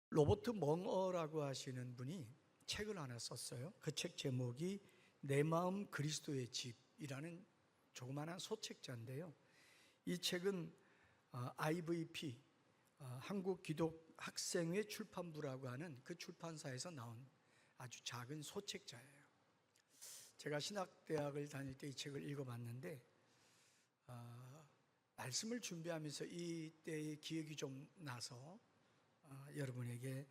로버트 멍어라고 하시는 분이 책을 하나 썼어요. 그 책 제목이 내 마음 그리스도의 집이라는 조그마한 소책자인데요. 이 책은 IVP, 한국기독학생회 출판부라고 하는 그 출판사에서 나온 아주 작은 소책자예요. 제가 신학대학을 다닐 때 이 책을 읽어봤는데 말씀을 준비하면서 이때의 기억이 좀 나서 여러분에게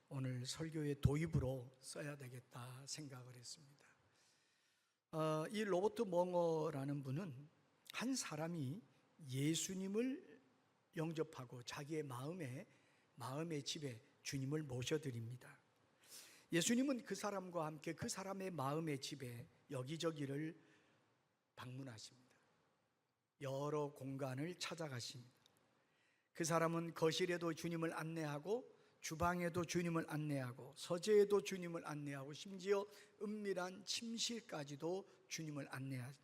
오늘 설교의 도입으로 써야 되겠다 생각을 했습니다. 이 로버트 멍어라는 분은 한 사람이 예수님을 영접하고 자기의 마음의 집에 주님을 모셔드립니다. 예수님은 그 사람과 함께 그 사람의 마음의 집에 여기저기를 방문하십니다. 여러 공간을 찾아가십니다. 그 사람은 거실에도 주님을 안내하고 주방에도 주님을 안내하고 서재에도 주님을 안내하고 심지어 은밀한 침실까지도 주님을 안내하십니다.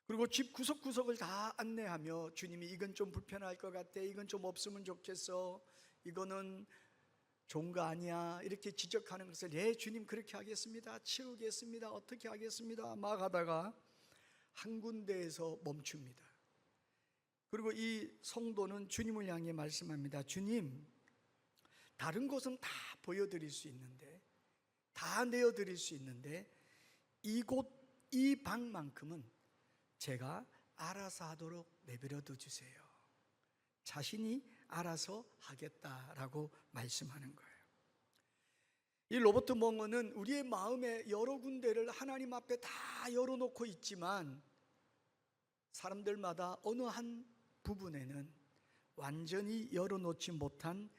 그리고 집 구석구석을 다 안내하며 주님이 이건 좀 불편할 것 같아, 이건 좀 없으면 좋겠어, 이거는 좋은 거 아니야, 이렇게 지적하는 것을 예 주님 그렇게 하겠습니다, 치우겠습니다, 어떻게 하겠습니다 막 하다가 한 군데에서 멈춥니다. 그리고 이 성도는 주님을 향해 말씀합니다. 주님, 다른 곳은 다 보여드릴 수 있는데, 다 내어드릴 수 있는데 이곳 이 방만큼은 제가 알아서 하도록 내버려둬 주세요. 자신이 알아서 하겠다라고 말씀하는 거예요. 이 로버트 멍어는 우리의 마음의 여러 군데를 하나님 앞에 다 열어놓고 있지만 사람들마다 어느 한 부분에는 완전히 열어놓지 못한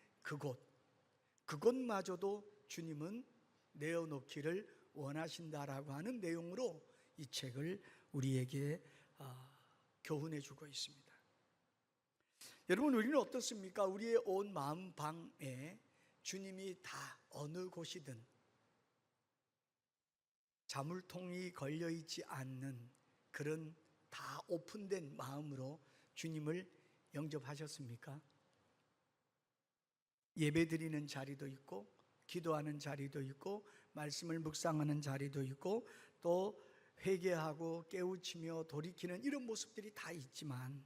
그곳마저도 주님은 내어놓기를 원하신다라고 하는 내용으로 이 책을 우리에게 교훈해 주고 있습니다. 여러분, 우리는 어떻습니까? 우리의 온 마음 방에 주님이 다 어느 곳이든 자물통이 걸려있지 않는 그런 다 오픈된 마음으로 주님을 영접하셨습니까? 예배드리는 자리도 있고 기도하는 자리도 있고 말씀을 묵상하는 자리도 있고 또 회개하고 깨우치며 돌이키는 이런 모습들이 다 있지만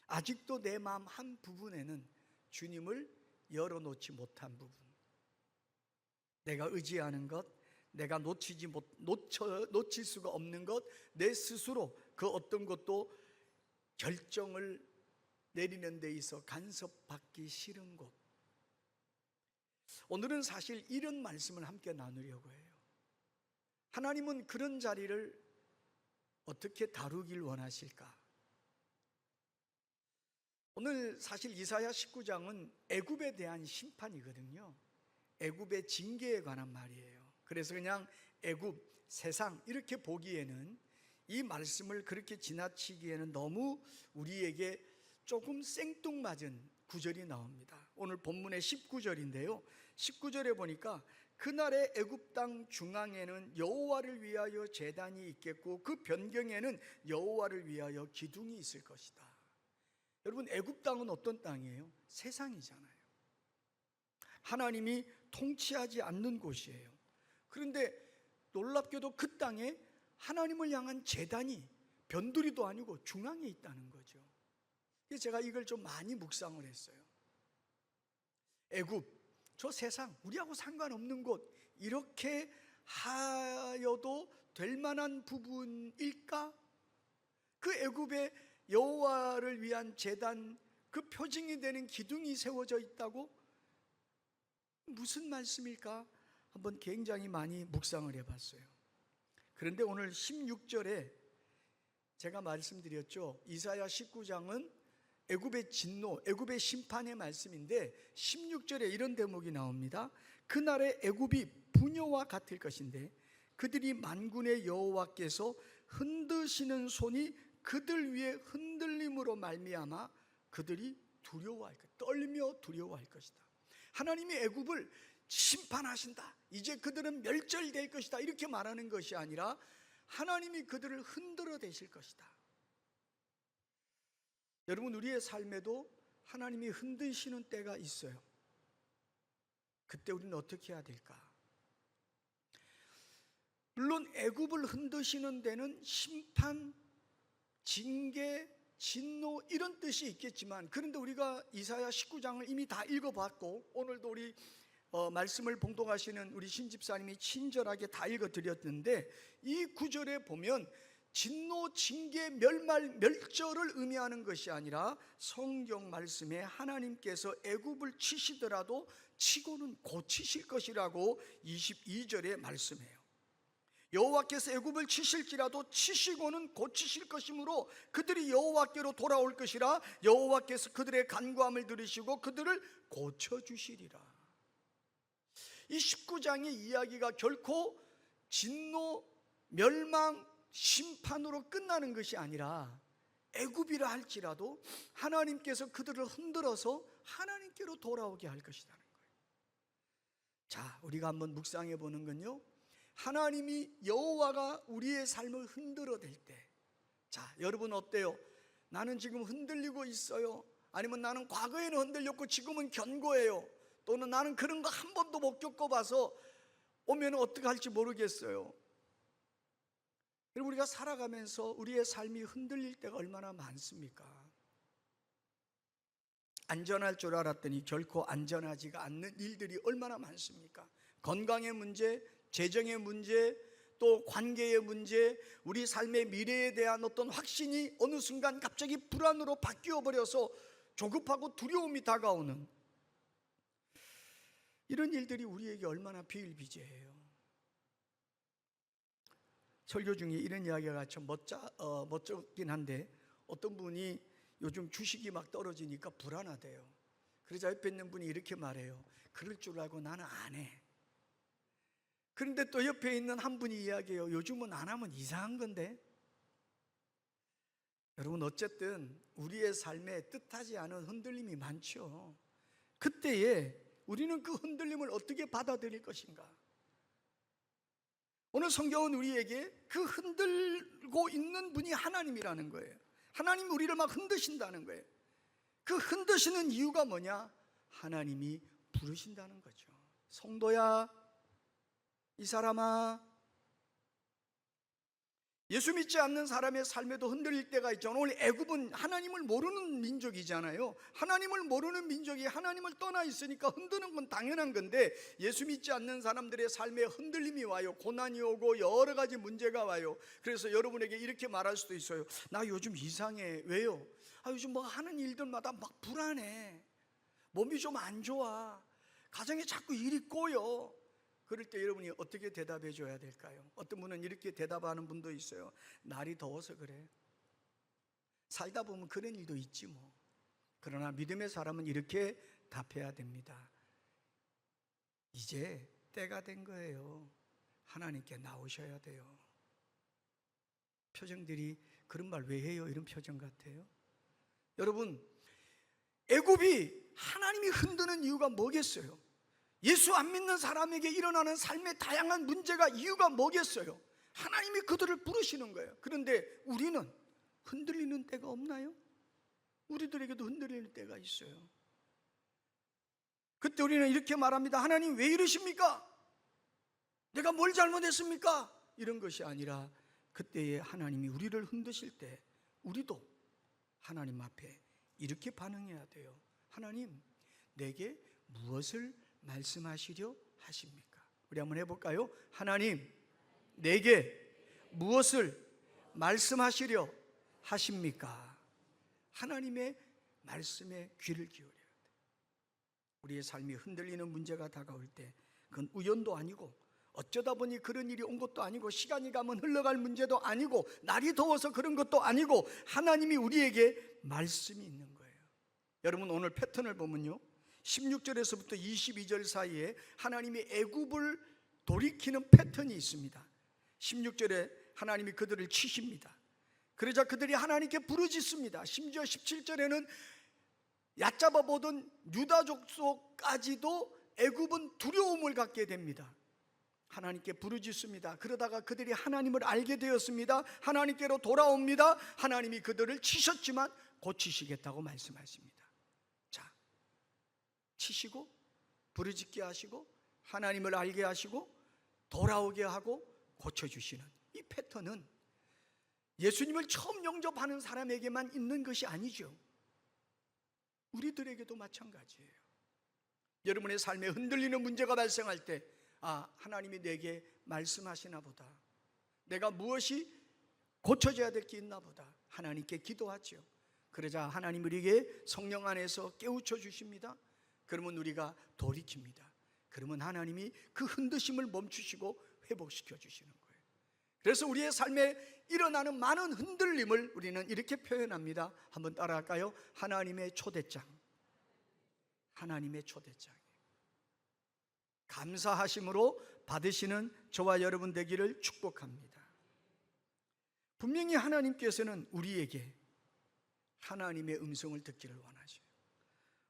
아직도 내 마음 한 부분에는 주님을 열어놓지 못한 부분, 내가 의지하는 것, 내가 놓칠 수가 없는 것, 내 스스로 그 어떤 것도 결정을 내리는 데 있어 간섭받기 싫은 곳. 오늘은 사실 이런 말씀을 함께 나누려고 해요. 하나님은 그런 자리를 어떻게 다루길 원하실까? 오늘 사실 이사야 19장은 애굽에 대한 심판이거든요. 애굽의 징계에 관한 말이에요. 그래서 그냥 애굽, 세상 이렇게 보기에는 이 말씀을 그렇게 지나치기에는 너무 우리에게 조금 생뚱맞은 구절이 나옵니다. 오늘 본문의 19절인데요 19절에 보니까 그날의 애굽 땅 중앙에는 여호와를 위하여 제단이 있겠고 그 변경에는 여호와를 위하여 기둥이 있을 것이다. 여러분, 애굽 땅은 어떤 땅이에요? 세상이잖아요. 하나님이 통치하지 않는 곳이에요. 그런데 놀랍게도 그 땅에 하나님을 향한 제단이 변두리도 아니고 중앙에 있다는 거죠. 그래서 제가 이걸 좀 많이 묵상을 했어요. 애굽, 저 세상, 우리하고 상관없는 곳, 이렇게 하여도 될 만한 부분일까? 그 애굽에 여호와를 위한 제단, 그 표징이 되는 기둥이 세워져 있다고? 무슨 말씀일까? 한번 굉장히 많이 묵상을 해봤어요. 그런데 오늘 16절에 제가 말씀드렸죠. 이사야 19장은 애굽의 진노, 애굽의 심판의 말씀인데 16절에 이런 대목이 나옵니다. 그날의 애굽이 부녀와 같을 것인데 그들이 만군의 여호와께서 흔드시는 손이 그들 위에 흔들림으로 말미암아 그들이 두려워할 것이다. 떨며 두려워할 것이다. 하나님이 애굽을 심판하신다, 이제 그들은 멸절될 것이다, 이렇게 말하는 것이 아니라 하나님이 그들을 흔들어 대실 것이다. 여러분, 우리의 삶에도 하나님이 흔드시는 때가 있어요. 그때 우리는 어떻게 해야 될까? 물론 애굽을 흔드시는 데는 심판, 징계, 진노 이런 뜻이 있겠지만, 그런데 우리가 이사야 19장을 이미 다 읽어봤고 오늘도 우리 말씀을 봉독하시는 우리 신집사님이 친절하게 다 읽어드렸는데, 이 구절에 보면 진노, 징계, 멸절을 의미하는 것이 아니라 성경 말씀에 하나님께서 애굽을 치시더라도 치고는 고치실 것이라고 22절에 말씀해요. 여호와께서 애굽을 치실지라도 치시고는 고치실 것이므로 그들이 여호와께로 돌아올 것이라 여호와께서 그들의 간구함을 들으시고 그들을 고쳐주시리라. 이 19장의 이야기가 결코 진노, 멸망, 심판으로 끝나는 것이 아니라 애굽이라 할지라도 하나님께서 그들을 흔들어서 하나님께로 돌아오게 할 것이라는 거예요. 자, 우리가 한번 묵상해 보는 건요, 하나님이 여호와가 우리의 삶을 흔들어댈 때, 자, 여러분 어때요? 나는 지금 흔들리고 있어요. 아니면 나는 과거에는 흔들렸고 지금은 견고해요. 또는 나는 그런 거 한 번도 못 겪어봐서 오면 어떻게 할지 모르겠어요. 우리가 살아가면서 우리의 삶이 흔들릴 때가 얼마나 많습니까? 안전할 줄 알았더니 결코 안전하지가 않는 일들이 얼마나 많습니까? 건강의 문제, 재정의 문제, 또 관계의 문제, 우리 삶의 미래에 대한 어떤 확신이 어느 순간 갑자기 불안으로 바뀌어 버려서 조급하고 두려움이 다가오는 이런 일들이 우리에게 얼마나 비일비재해요. 설교 중에 이런 이야기가 참 멋쩍긴 한데, 어떤 분이 요즘 주식이 막 떨어지니까 불안하대요. 그러자 옆에 있는 분이 이렇게 말해요. 그럴 줄 알고 나는 안 해. 그런데 또 옆에 있는 한 분이 이야기해요. 요즘은 안 하면 이상한 건데. 여러분, 어쨌든 우리의 삶에 뜻하지 않은 흔들림이 많죠. 그때에 우리는 그 흔들림을 어떻게 받아들일 것인가? 오늘 성경은 우리에게 그 흔들고 있는 분이 하나님이라는 거예요. 하나님이 우리를 막 흔드신다는 거예요. 그 흔드시는 이유가 뭐냐? 하나님이 부르신다는 거죠. 성도야, 이 사람아, 예수 믿지 않는 사람의 삶에도 흔들릴 때가 있죠. 오늘 애굽은 하나님을 모르는 민족이잖아요. 하나님을 모르는 민족이 하나님을 떠나 있으니까 흔드는 건 당연한 건데, 예수 믿지 않는 사람들의 삶에 흔들림이 와요. 고난이 오고 여러 가지 문제가 와요. 그래서 여러분에게 이렇게 말할 수도 있어요. 나 요즘 이상해. 왜요? 요즘 뭐 하는 일들마다 막 불안해. 몸이 좀 안 좋아. 가정에 자꾸 일이 꼬여. 그럴 때 여러분이 어떻게 대답해 줘야 될까요? 어떤 분은 이렇게 대답하는 분도 있어요. 날이 더워서 그래. 살다 보면 그런 일도 있지 뭐. 그러나 믿음의 사람은 이렇게 답해야 됩니다. 이제 때가 된 거예요. 하나님께 나오셔야 돼요. 표정들이 그런 말 왜 해요? 이런 표정 같아요. 여러분, 애굽이 하나님이 흔드는 이유가 뭐겠어요? 예수 안 믿는 사람에게 일어나는 삶의 다양한 문제가 이유가 뭐겠어요? 하나님이 그들을 부르시는 거예요. 그런데 우리는 흔들리는 때가 없나요? 우리들에게도 흔들리는 때가 있어요. 그때 우리는 이렇게 말합니다. 하나님 왜 이러십니까? 내가 뭘 잘못했습니까? 이런 것이 아니라 그때에 하나님이 우리를 흔드실 때 우리도 하나님 앞에 이렇게 반응해야 돼요. 하나님, 내게 무엇을 말씀하시려 하십니까? 우리 한번 해볼까요? 하나님, 내게 무엇을 말씀하시려 하십니까? 하나님의 말씀에 귀를 기울여야 돼. 우리의 삶이 흔들리는 문제가 다가올 때 그건 우연도 아니고 어쩌다 보니 그런 일이 온 것도 아니고 시간이 가면 흘러갈 문제도 아니고 날이 더워서 그런 것도 아니고 하나님이 우리에게 말씀이 있는 거예요. 여러분, 오늘 패턴을 보면요, 16절에서부터 22절 사이에 하나님이 애굽을 돌이키는 패턴이 있습니다. 16절에 하나님이 그들을 치십니다. 그러자 그들이 하나님께 부르짖습니다. 심지어 17절에는 얕잡아 보던 유다 족속까지도 애굽은 두려움을 갖게 됩니다. 하나님께 부르짖습니다. 그러다가 그들이 하나님을 알게 되었습니다. 하나님께로 돌아옵니다. 하나님이 그들을 치셨지만 고치시겠다고 말씀하십니다. 자, 치시고 부르짖게 하시고 하나님을 알게 하시고 돌아오게 하고 고쳐주시는 이 패턴은 예수님을 처음 영접하는 사람에게만 있는 것이 아니죠. 우리들에게도 마찬가지예요. 여러분의 삶에 흔들리는 문제가 발생할 때 하나님이 내게 말씀하시나 보다, 내가 무엇이 고쳐져야 될 게 있나 보다 하나님께 기도하죠. 그러자 하나님 우리에게 성령 안에서 깨우쳐 주십니다. 그러면 우리가 돌이킵니다. 그러면 하나님이 그 흔드심을 멈추시고 회복시켜 주시는 거예요. 그래서 우리의 삶에 일어나는 많은 흔들림을 우리는 이렇게 표현합니다. 한번 따라할까요? 하나님의 초대장. 하나님의 초대장. 감사하심으로 받으시는 저와 여러분 되기를 축복합니다. 분명히 하나님께서는 우리에게 하나님의 음성을 듣기를 원하죠.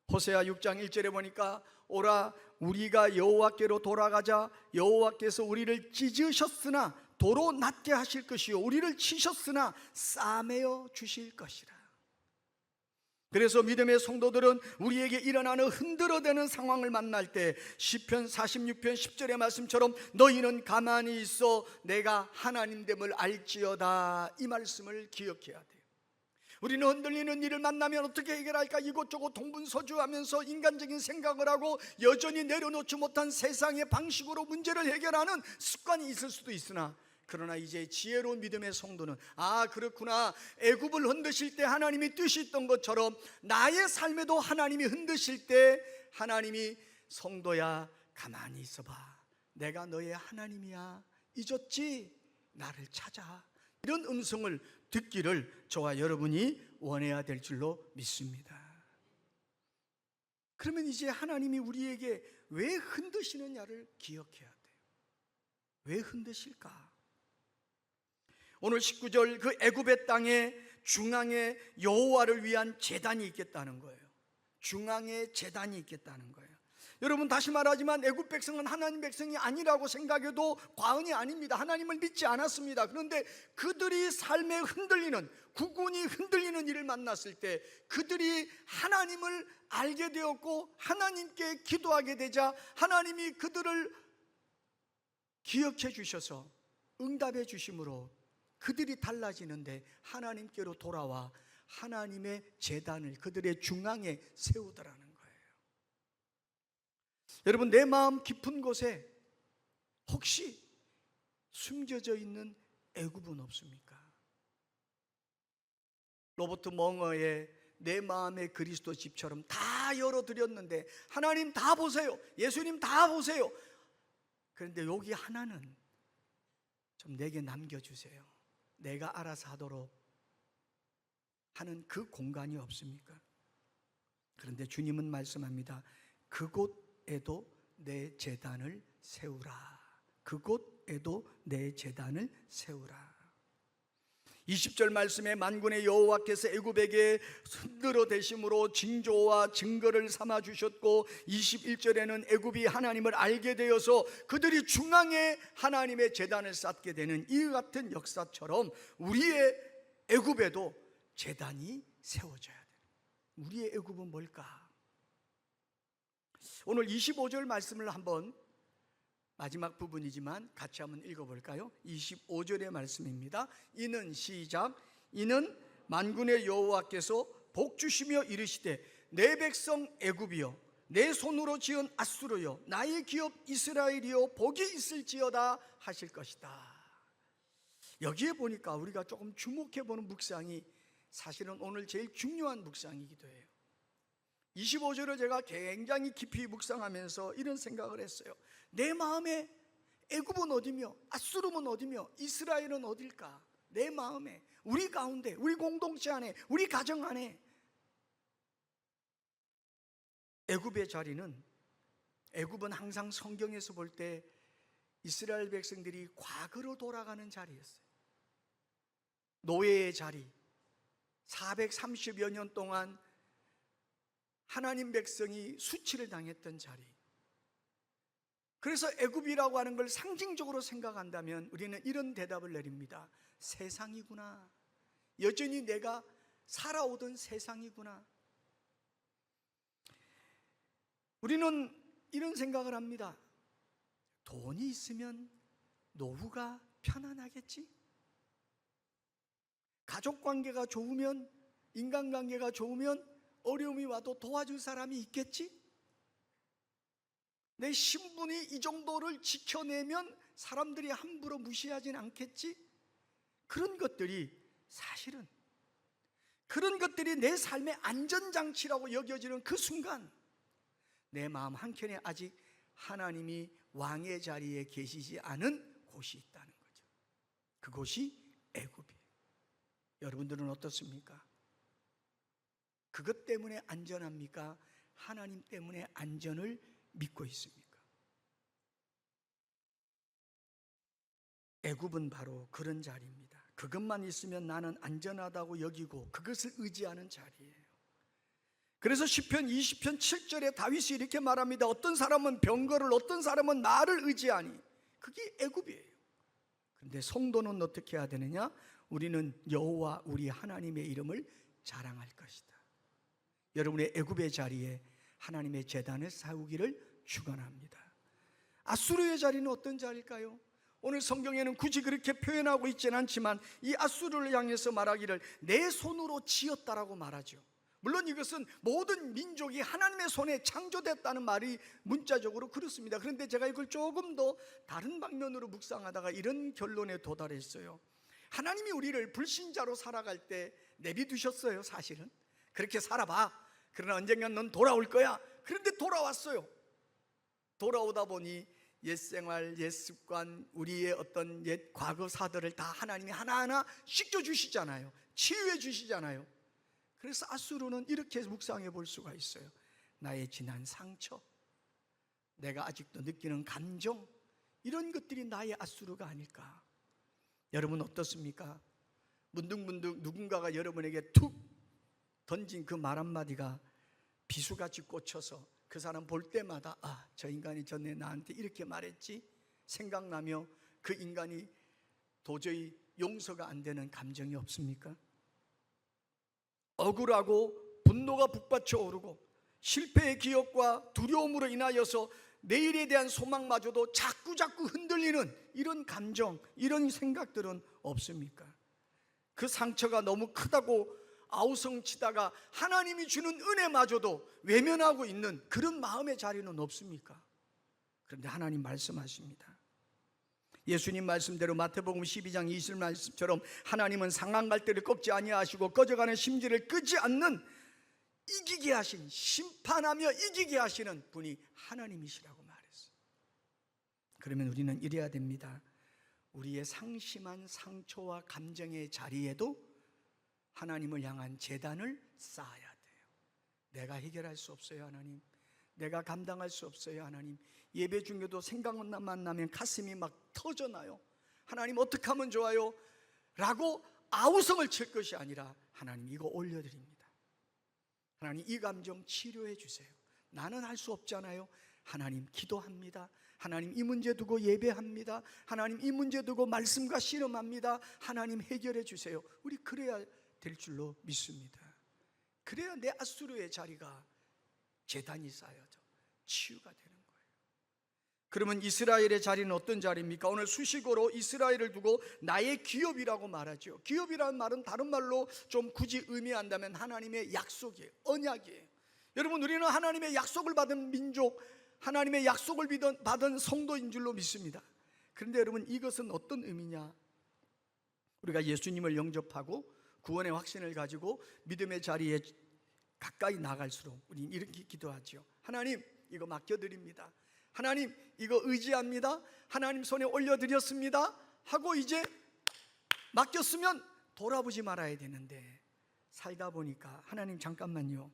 호세아 6장 1절에 보니까 오라 우리가 여호와께로 돌아가자. 여호와께서 우리를 찢으셨으나 도로 낫게 하실 것이요 우리를 치셨으나 싸매어 주실 것이라. 그래서 믿음의 성도들은 우리에게 일어나는 흔들어대는 상황을 만날 때 시편 46편 10절의 말씀처럼 너희는 가만히 있어 내가 하나님됨을 알지어다, 이 말씀을 기억해야 돼요. 우리는 흔들리는 일을 만나면 어떻게 해결할까 이곳저곳 동분서주하면서 인간적인 생각을 하고 여전히 내려놓지 못한 세상의 방식으로 문제를 해결하는 습관이 있을 수도 있으나, 그러나 이제 지혜로운 믿음의 성도는 그렇구나, 애굽을 흔드실 때 하나님이 뜻이 있던 것처럼 나의 삶에도 하나님이 흔드실 때 하나님이 성도야 가만히 있어봐, 내가 너의 하나님이야, 잊었지? 나를 찾아, 이런 음성을 듣기를 저와 여러분이 원해야 될 줄로 믿습니다. 그러면 이제 하나님이 우리에게 왜 흔드시느냐를 기억해야 돼요. 왜 흔드실까? 오늘 19절 그 애굽의 땅에 중앙에 여호와를 위한 제단이 있겠다는 거예요. 중앙에 제단이 있겠다는 거예요. 여러분, 다시 말하지만 애굽 백성은 하나님 백성이 아니라고 생각해도 과언이 아닙니다. 하나님을 믿지 않았습니다. 그런데 그들이 삶에 흔들리는, 국군이 흔들리는 일을 만났을 때 그들이 하나님을 알게 되었고 하나님께 기도하게 되자 하나님이 그들을 기억해 주셔서 응답해 주심으로 그들이 달라지는데 하나님께로 돌아와 하나님의 제단을 그들의 중앙에 세우더라는 거예요. 여러분, 내 마음 깊은 곳에 혹시 숨겨져 있는 애굽은 없습니까? 로버트 멍어의 내 마음의 그리스도 집처럼 다 열어드렸는데 하나님 다 보세요, 예수님 다 보세요, 그런데 여기 하나는 좀 내게 남겨주세요, 내가 알아서 하도록 하는 그 공간이 없습니까? 그런데 주님은 말씀합니다. 그곳에도 내 제단을 세우라. 그곳에도 내 제단을 세우라. 20절 말씀에 만군의 여호와께서 애굽에게 흔들어 대심으로 징조와 증거를 삼아 주셨고, 21절에는 애굽이 하나님을 알게 되어서 그들이 중앙에 하나님의 제단을 쌓게 되는 이 같은 역사처럼 우리의 애굽에도 제단이 세워져야 돼요. 우리의 애굽은 뭘까? 오늘 25절 말씀을 한번, 마지막 부분이지만 같이 한번 읽어볼까요? 25절의 말씀입니다. 이는 시작. 이는 만군의 여호와께서 복 주시며 이르시되 내 백성 애굽이여 내 손으로 지은 앗수르여 나의 기업 이스라엘이여 복이 있을지어다 하실 것이다. 여기에 보니까 우리가 조금 주목해보는 묵상이 사실은 오늘 제일 중요한 묵상이기도 해요. 25절을 제가 굉장히 깊이 묵상하면서 이런 생각을 했어요. 내 마음에 애굽은 어디며 앗수름은 어디며 이스라엘은 어딜까? 내 마음에, 우리 가운데, 우리 공동체 안에, 우리 가정 안에 애굽의 자리는, 애굽은 항상 성경에서 볼 때 이스라엘 백성들이 과거로 돌아가는 자리였어요. 노예의 자리, 430여 년 동안 하나님 백성이 수치를 당했던 자리. 그래서 애굽이라고 하는 걸 상징적으로 생각한다면 우리는 이런 대답을 내립니다. 세상이구나. 여전히 내가 살아오던 세상이구나. 우리는 이런 생각을 합니다. 돈이 있으면 노후가 편안하겠지? 가족관계가 좋으면, 인간관계가 좋으면 어려움이 와도 도와줄 사람이 있겠지? 내 신분이 이 정도를 지켜내면 사람들이 함부로 무시하진 않겠지? 그런 것들이 사실은, 그런 것들이 내 삶의 안전장치라고 여겨지는 그 순간 내 마음 한켠에 아직 하나님이 왕의 자리에 계시지 않은 곳이 있다는 거죠. 그곳이 애굽이에요. 여러분들은 어떻습니까? 그것 때문에 안전합니까? 하나님 때문에 안전을 믿고 있습니까? 애굽은 바로 그런 자리입니다. 그것만 있으면 나는 안전하다고 여기고 그것을 의지하는 자리예요. 그래서 시편 20편 7절에 다윗이 이렇게 말합니다. 어떤 사람은 병거를, 어떤 사람은 나를 의지하니. 그게 애굽이에요. 그런데 성도는 어떻게 해야 되느냐? 우리는 여호와 우리 하나님의 이름을 자랑할 것이다. 여러분의 애굽의 자리에 하나님의 제단을 세우기를 축원합니다. 아수르의 자리는 어떤 자리일까요? 오늘 성경에는 굳이 그렇게 표현하고 있지는 않지만 이 아수르를 향해서 말하기를 내 손으로 지었다라고 말하죠. 물론 이것은 모든 민족이 하나님의 손에 창조됐다는 말이 문자적으로 그렇습니다. 그런데 제가 이걸 조금 더 다른 방면으로 묵상하다가 이런 결론에 도달했어요. 하나님이 우리를 불신자로 살아갈 때 내비두셨어요. 사실은 그렇게 살아봐, 그러나 언젠간 넌 돌아올 거야. 그런데 돌아왔어요. 돌아오다 보니 옛생활, 옛습관, 우리의 어떤 옛 과거사들을 다 하나님이 하나하나 씻겨주시잖아요. 치유해 주시잖아요. 그래서 아수르는 이렇게 묵상해 볼 수가 있어요. 나의 지난 상처, 내가 아직도 느끼는 감정, 이런 것들이 나의 아수르가 아닐까. 여러분 어떻습니까? 문득문득 누군가가 여러분에게 툭 던진 그 말 한마디가 비수같이 꽂혀서 그 사람 볼 때마다 저 인간이 전에 나한테 이렇게 말했지 생각나며 그 인간이 도저히 용서가 안 되는 감정이 없습니까? 억울하고 분노가 북받쳐 오르고 실패의 기억과 두려움으로 인하여서 내일에 대한 소망마저도 자꾸 흔들리는 이런 감정, 이런 생각들은 없습니까? 그 상처가 너무 크다고 아우성치다가 하나님이 주는 은혜마저도 외면하고 있는 그런 마음의 자리는 없습니까? 그런데 하나님 말씀하십니다. 예수님 말씀대로 마태복음 12장 20절 말씀처럼 하나님은 상한 갈대를 꺾지 아니하시고 꺼져가는 심지를 끄지 않는, 이기게 하신, 심판하며 이기게 하시는 분이 하나님이시라고 말했어요. 그러면 우리는 이래야 됩니다. 우리의 상심한 상처와 감정의 자리에도 하나님을 향한 제단을 쌓아야 돼요. 내가 해결할 수 없어요, 하나님. 내가 감당할 수 없어요, 하나님. 예배 중에도 생각만 나면 가슴이 막 터져나요. 하나님 어떻게 하면 좋아요? 라고 아우성을 칠 것이 아니라 하나님 이거 올려드립니다. 하나님 이 감정 치료해 주세요. 나는 할 수 없잖아요. 하나님 기도합니다. 하나님 이 문제 두고 예배합니다. 하나님 이 문제 두고 말씀과 씨름합니다. 하나님 해결해 주세요. 우리 그래야 될 줄로 믿습니다. 그래야 내 아수르의 자리가 제단이 쌓여져 치유가 되는 거예요. 그러면 이스라엘의 자리는 어떤 자리입니까? 오늘 수식어로 이스라엘을 두고 나의 기업이라고 말하죠. 기업이라는 말은 다른 말로 좀 굳이 의미한다면 하나님의 약속이에요. 언약이에요. 여러분 우리는 하나님의 약속을 받은 민족, 하나님의 약속을 받은 성도인 줄로 믿습니다. 그런데 여러분 이것은 어떤 의미냐? 우리가 예수님을 영접하고 구원의 확신을 가지고 믿음의 자리에 가까이 나갈수록 우리는 이렇게 기도하죠. 하나님 이거 맡겨드립니다. 하나님 이거 의지합니다. 하나님 손에 올려드렸습니다 하고 이제 맡겼으면 돌아보지 말아야 되는데, 살다 보니까 하나님 잠깐만요,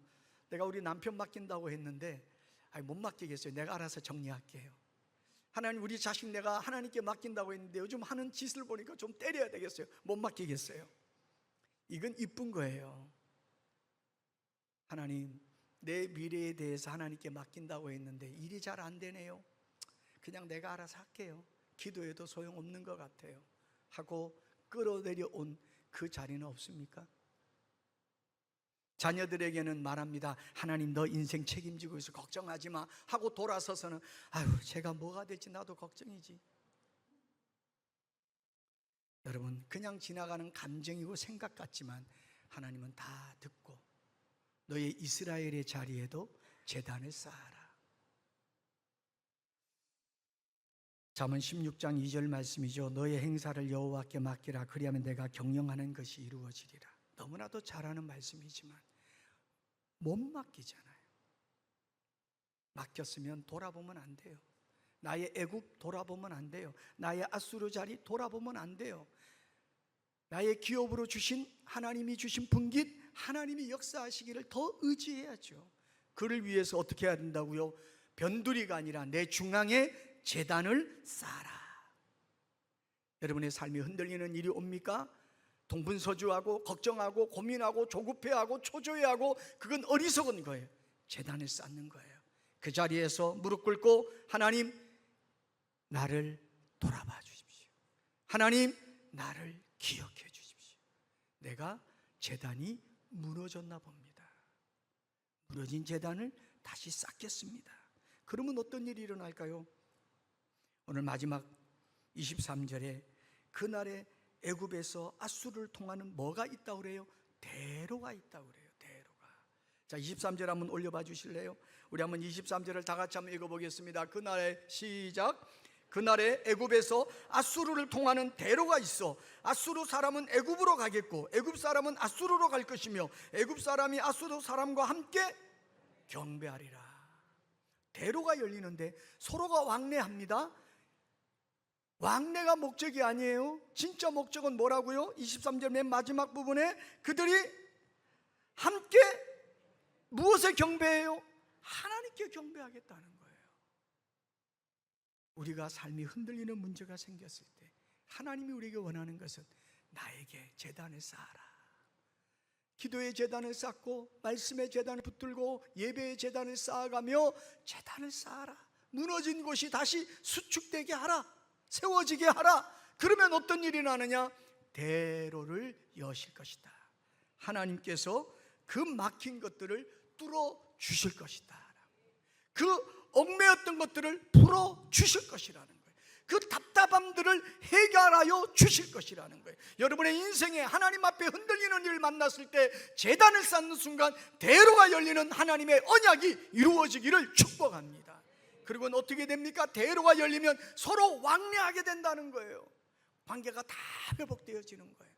내가 우리 남편 맡긴다고 했는데 못 맡기겠어요. 내가 알아서 정리할게요. 하나님 우리 자식 내가 하나님께 맡긴다고 했는데 요즘 하는 짓을 보니까 좀 때려야 되겠어요. 못 맡기겠어요. 이건 이쁜 거예요. 하나님 내 미래에 대해서 하나님께 맡긴다고 했는데 일이 잘 안 되네요. 그냥 내가 알아서 할게요. 기도해도 소용없는 것 같아요 하고 끌어내려온 그 자리는 없습니까? 자녀들에게는 말합니다. 하나님 너 인생 책임지고 있어, 걱정하지 마 하고 돌아서서는 아유 제가 뭐가 될지 나도 걱정이지. 여러분, 그냥 지나가는 감정이고 생각 같지만 하나님은 다 듣고 너의 이스라엘의 자리에도 제단을 쌓아라. 잠언 16장 2절 말씀이죠. 너의 행사를 여호와께 맡기라. 그리하면 내가 경영하는 것이 이루어지리라. 너무나도 잘하는 말씀이지만 못 맡기잖아요. 맡겼으면 돌아보면 안 돼요. 나의 애굽 돌아보면 안 돼요. 나의 아수르 자리 돌아보면 안 돼요. 나의 기업으로 주신, 하나님이 주신 분깃, 하나님이 역사하시기를 더 의지해야죠. 그를 위해서 어떻게 해야 된다고요? 변두리가 아니라 내 중앙에 제단을 쌓아라. 여러분의 삶이 흔들리는 일이 옵니까? 동분서주하고 걱정하고 고민하고 조급해하고 초조해하고, 그건 어리석은 거예요. 제단을 쌓는 거예요. 그 자리에서 무릎 꿇고 하나님 나를 돌아봐 주십시오. 하나님 나를 기억해 주십시오. 내가 제단이 무너졌나 봅니다. 무너진 제단을 다시 쌓겠습니다. 그러면 어떤 일이 일어날까요? 오늘 마지막 23절에 그날에 애굽에서 아수르를 통하는 뭐가 있다고 그래요? 대로가 있다고 그래요. 대로가. 자, 23절 한번 올려봐 주실래요? 우리 한번 23절을 다 같이 한번 읽어보겠습니다. 그날에 시작. 그날에 애굽에서 아수르를 통하는 대로가 있어. 아수르 사람은 애굽으로 가겠고 애굽 사람은 아수르로 갈 것이며 애굽 사람이 아수르 사람과 함께 경배하리라. 대로가 열리는데 서로가 왕래합니다. 왕래가 목적이 아니에요. 진짜 목적은 뭐라고요? 23절 맨 마지막 부분에 그들이 함께 무엇에 경배해요? 하나님께 경배하겠다는 거예요. 우리가 삶이 흔들리는 문제가 생겼을 때 하나님이 우리에게 원하는 것은 나에게 제단을 쌓아라. 기도의 제단을 쌓고 말씀의 제단을 붙들고 예배의 제단을 쌓아가며 제단을 쌓아라. 무너진 곳이 다시 수축되게 하라. 세워지게 하라. 그러면 어떤 일이 나느냐? 대로를 여실 것이다. 하나님께서 그 막힌 것들을 뚫어 주실 것이다. 그 얽매였던 것들을 풀어 주실 것이라는 거예요. 그 답답함들을 해결하여 주실 것이라는 거예요. 여러분의 인생에 하나님 앞에 흔들리는 일을 만났을 때 제단을 쌓는 순간 대로가 열리는 하나님의 언약이 이루어지기를 축복합니다. 그리고 어떻게 됩니까? 대로가 열리면 서로 왕래하게 된다는 거예요. 관계가 다 회복되어지는 거예요.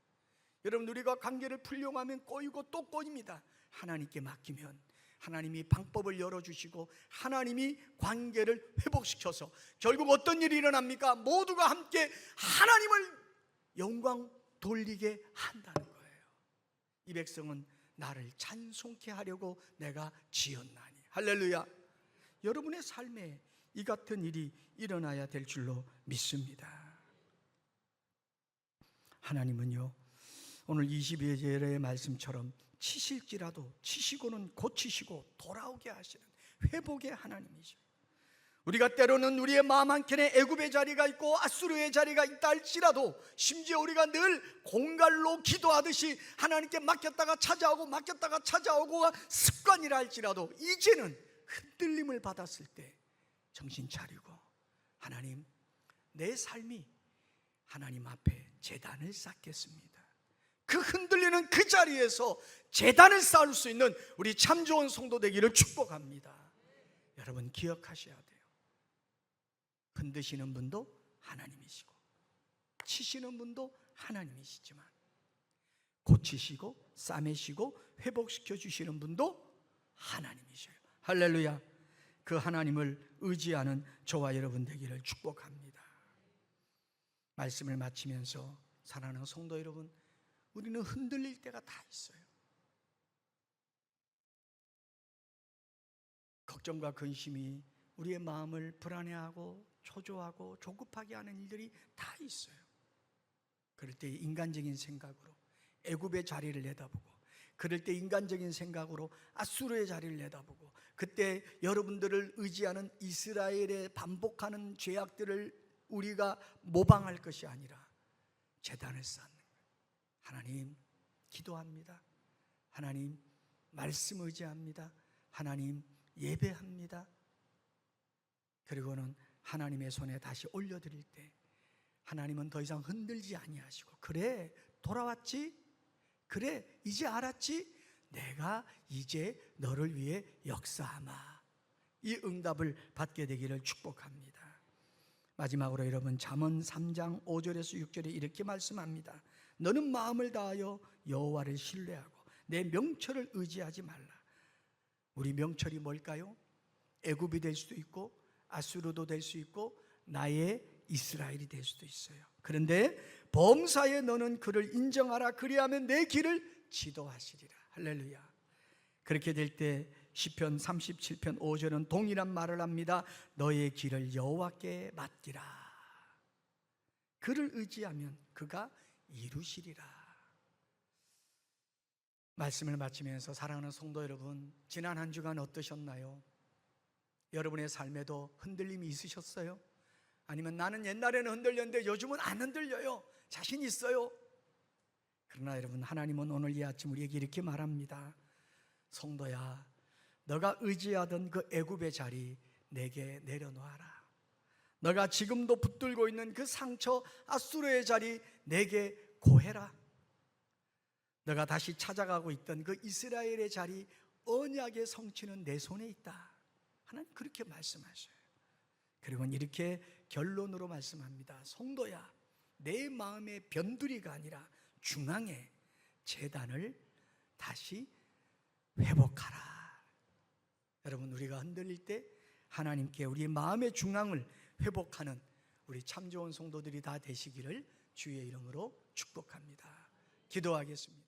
여러분, 우리가 관계를 풀려가면 꼬이고 또 꼬입니다. 하나님께 맡기면 하나님이 방법을 열어주시고 하나님이 관계를 회복시켜서 결국 어떤 일이 일어납니까? 모두가 함께 하나님을 영광 돌리게 한다는 거예요. 이 백성은 나를 찬송케 하려고 내가 지었나니. 할렐루야. 여러분의 삶에 이 같은 일이 일어나야 될 줄로 믿습니다. 하나님은요, 오늘 22절의 말씀처럼 치실지라도 치시고는 고치시고 돌아오게 하시는 회복의 하나님이죠. 우리가 때로는 우리의 마음 한켠에 애굽의 자리가 있고 아수르의 자리가 있다 할지라도, 심지어 우리가 늘 공갈로 기도하듯이 하나님께 맡겼다가 찾아오고 맡겼다가 찾아오고가 습관이라 할지라도, 이제는 흔들림을 받았을 때 정신 차리고 하나님, 내 삶이 하나님 앞에 제단을 쌓겠습니다. 그 흔들리는 그 자리에서 제단을 쌓을 수 있는 우리 참 좋은 성도 되기를 축복합니다. 여러분 기억하셔야 돼요. 흔드시는 분도 하나님이시고 치시는 분도 하나님이시지만 고치시고 싸매시고 회복시켜 주시는 분도 하나님이셔요. 할렐루야. 그 하나님을 의지하는 저와 여러분 되기를 축복합니다. 말씀을 마치면서 사랑하는 성도 여러분, 우리는 흔들릴 때가 다 있어요. 걱정과 근심이 우리의 마음을 불안해하고 초조하고 조급하게 하는 일들이 다 있어요. 그럴 때 인간적인 생각으로 애굽의 자리를 내다보고, 그럴 때 인간적인 생각으로 아수르의 자리를 내다보고, 그때 여러분들을 의지하는 이스라엘의 반복하는 죄악들을 우리가 모방할 것이 아니라 제단을 쌓는 거예요. 하나님 기도합니다. 하나님 말씀 의지합니다. 하나님 예배합니다. 그리고는 하나님의 손에 다시 올려드릴 때 하나님은 더 이상 흔들지 아니하시고, 그래 돌아왔지? 그래 이제 알았지? 내가 이제 너를 위해 역사하마. 이 응답을 받게 되기를 축복합니다. 마지막으로 여러분, 잠언 3장 5절에서 6절에 이렇게 말씀합니다. 너는 마음을 다하여 여호와를 신뢰하고 내 명철을 의지하지 말라. 우리 명철이 뭘까요? 애굽이 될 수도 있고 아수르도 될 수 있고 나의 이스라엘이 될 수도 있어요. 그런데 범사에 너는 그를 인정하라. 그리하면 내 길을 지도하시리라. 할렐루야. 그렇게 될 때 시편 37편 5절은 동일한 말을 합니다. 너의 길을 여호와께 맡기라. 그를 의지하면 그가 이루시리라. 말씀을 마치면서 사랑하는 성도 여러분, 지난 한 주간 어떠셨나요? 여러분의 삶에도 흔들림이 있으셨어요? 아니면 나는 옛날에는 흔들렸는데 요즘은 안 흔들려요, 자신 있어요? 그러나 여러분, 하나님은 오늘 이 아침 우리에게 이렇게 말합니다. 성도야, 너가 의지하던 그 애굽의 자리 내게 내려놓아라. 너가 지금도 붙들고 있는 그 상처 아수르의 자리 내게 고해라. 너가 다시 찾아가고 있던 그 이스라엘의 자리, 언약의 성취는 내 손에 있다. 하나님 그렇게 말씀하셔요. 그리고 이렇게 결론으로 말씀합니다. 성도야, 내 마음의 변두리가 아니라 중앙에 제단을 다시 회복하라. 여러분, 우리가 흔들릴 때 하나님께 우리 마음의 중앙을 회복하는 우리 참 좋은 성도들이 다 되시기를 주의 이름으로 축복합니다. 기도하겠습니다.